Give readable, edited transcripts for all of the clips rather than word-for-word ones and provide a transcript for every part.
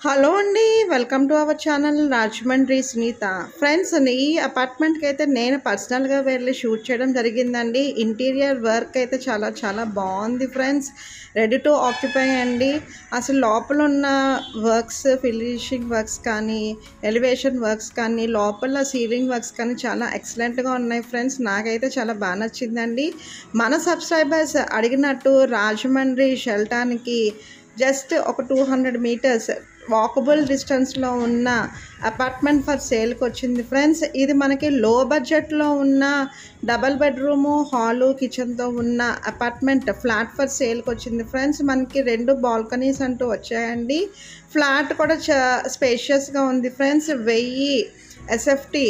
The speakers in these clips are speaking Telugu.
హలో అండి. Welcome to our channel Rajahmundry Sunitha. Friends, ఈ అపార్ట్మెంట్కి అయితే నేను పర్సనల్గా వెళ్ళి షూట్ చేయడం జరిగిందండి. ఇంటీరియర్ వర్క్ అయితే చాలా చాలా బాగుంది ఫ్రెండ్స్. రెడీ టు ఆక్యుపై అండి. అసలు లోపల ఉన్న వర్క్స్, ఫినిషింగ్ వర్క్స్ కానీ, ఎలివేషన్ వర్క్స్ కానీ, లోపల సీలింగ్ వర్క్స్ కానీ చాలా ఎక్సలెంట్గా ఉన్నాయి ఫ్రెండ్స్. నాకైతే చాలా బాగా నచ్చిందండి. మన సబ్స్క్రైబర్స్ అడిగినట్టు రాజమండ్రి షెల్టానికి జస్ట్ ఒక 200 మీటర్స్ వాకబుల్ డిస్టెన్స్లో ఉన్న అపార్ట్మెంట్ ఫర్ సేల్కి వచ్చింది ఫ్రెండ్స్. ఇది మనకి లో బడ్జెట్లో ఉన్న డబల్ బెడ్రూము, హాలు, కిచెన్తో ఉన్న అపార్ట్మెంట్ ఫ్లాట్ ఫర్ సేల్కి వచ్చింది ఫ్రెండ్స్. మనకి 2 బాల్కనీస్ అంటూ వచ్చాయండి. ఫ్లాట్ కూడా స్పేషియస్గా ఉంది ఫ్రెండ్స్. 1000 ఎస్ఎఫ్టీ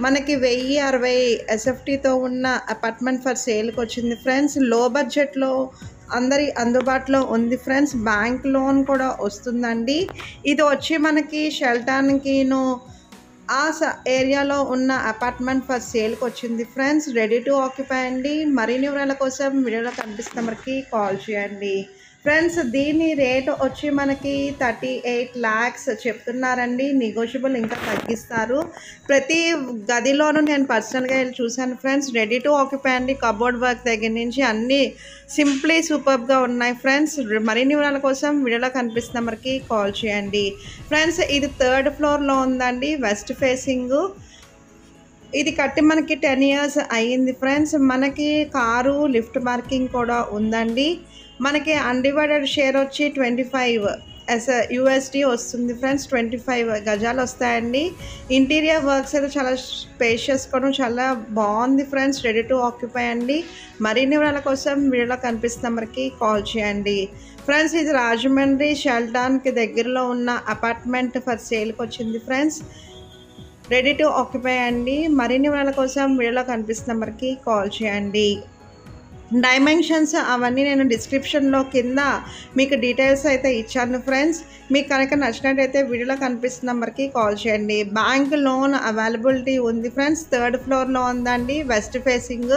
మనకి 1060 ఎస్ఎఫ్టీతో ఉన్న అపార్ట్మెంట్ ఫర్ సేల్కి వచ్చింది ఫ్రెండ్స్. లో బడ్జెట్లో అందరి అందుబాటులో ఉంది ఫ్రెండ్స్. బ్యాంక్ లోన్ కూడా వస్తుందండి. ఇది వచ్చి మనకి షెల్టాన్కిను ఆ ఏరియాలో ఉన్న అపార్ట్మెంట్ ఫర్ సేల్కి వచ్చింది ఫ్రెండ్స్. రెడీ టు ఆక్యుపై అండి. మరిన్ని వివరాల కోసం వీడియోలో కనిపిస్తున్న నెంబర్కి కాల్ చేయండి ఫ్రెండ్స్. దీని రేట్ వచ్చి మనకి 38 lakhs చెప్తున్నారండి. నెగోషియబుల్ ఇంకా తగ్గిస్తారు. ప్రతి గదిలోనూ నేను పర్సనల్గా వెళ్ళి చూశాను ఫ్రెండ్స్. రెడీ టు ఆక్యుపై అండి. కబోర్డ్ వర్క్ దగ్గర నుంచి అన్నీ సింప్లీ సూపర్గా ఉన్నాయి ఫ్రెండ్స్. మరిన్ని వివరాల కోసం వీడియోలో కనిపిస్తున్న నెంబర్కి కాల్ చేయండి ఫ్రెండ్స్. ఇది 3rd ఫ్లోర్లో ఉందండి, వెస్ట్ ఫేసింగ్. ఇది కట్టి మనకి 10 years అయ్యింది ఫ్రెండ్స్. మనకి కారు లిఫ్ట్ పార్కింగ్ కూడా ఉందండి. మనకి అన్డివైడెడ్ షేర్ వచ్చి 25 USD వస్తుంది ఫ్రెండ్స్. 25 గజాలు వస్తాయండి. ఇంటీరియర్ వర్క్స్ అయితే చాలా స్పేషియస్ కూడా చాలా బాగుంది ఫ్రెండ్స్. రెడీ టు ఆక్యుపై అండి. మరిన్ని వివరాల కోసం వీడియోలో కనిపిస్తున్న నెంబర్కి కాల్ చేయండి ఫ్రెండ్స్. ఇది రాజమండ్రి షెల్టాన్కి దగ్గరలో ఉన్న అపార్ట్మెంట్ ఫర్ సేల్కి వచ్చింది ఫ్రెండ్స్. రెడీ టు ఆక్యుపై అండి. మరిన్ని వివరాల కోసం వీడియోలో కనిపిస్తున్న నెంబర్కి కాల్ చేయండి. డైమెన్షన్స్ అవన్నీ నేను డిస్క్రిప్షన్లో కింద మీకు డీటెయిల్స్ అయితే ఇచ్చాను ఫ్రెండ్స్. మీకు కనుక నచ్చినట్టయితే వీడియోలో కనిపిస్తున్న నెంబర్కి కాల్ చేయండి. బ్యాంక్ లోన్ అవైలబిలిటీ ఉంది ఫ్రెండ్స్. 3rd ఫ్లోర్లో ఉందండి, వెస్ట్ ఫేసింగ్.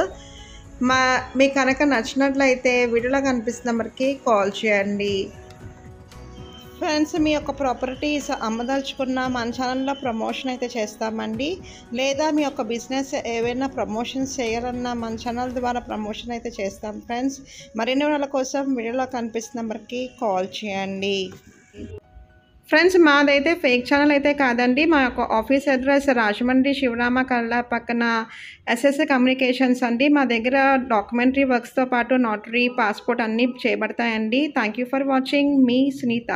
మీకు కనుక నచ్చినట్లయితే వీడియోలో కనిపిస్తున్న నెంబర్కి కాల్ చేయండి ఫ్రెండ్స్. మీ యొక్క ప్రాపర్టీస్ అమ్మదలుచుకున్న మన ఛానల్లో ప్రమోషన్ అయితే చేస్తామండి. లేదా మీ యొక్క బిజినెస్ ఏవైనా ప్రమోషన్స్ చేయాలన్నా మన ఛానల్ ద్వారా ప్రమోషన్ అయితే చేస్తాం ఫ్రెండ్స్. మరిన్ని వివరాల కోసం వీడియోలో కనిపిస్తున్న నెంబర్కి కాల్ చేయండి ఫ్రెండ్స్. మాదైతే ఫేక్ ఛానల్ అయితే కాదండి. మా యొక్క ఆఫీస్ అడ్రస్ రాజమండ్రి శివరామ కళ్ళ పక్కన ఎస్ఎస్ కమ్యూనికేషన్స్ అండి. మా దగ్గర డాక్యుమెంటరీ వర్క్స్తో పాటు నోటరీ, పాస్పోర్ట్ అన్నీ చేయబడతాయండి. Thank you for watching. మీ సునీత.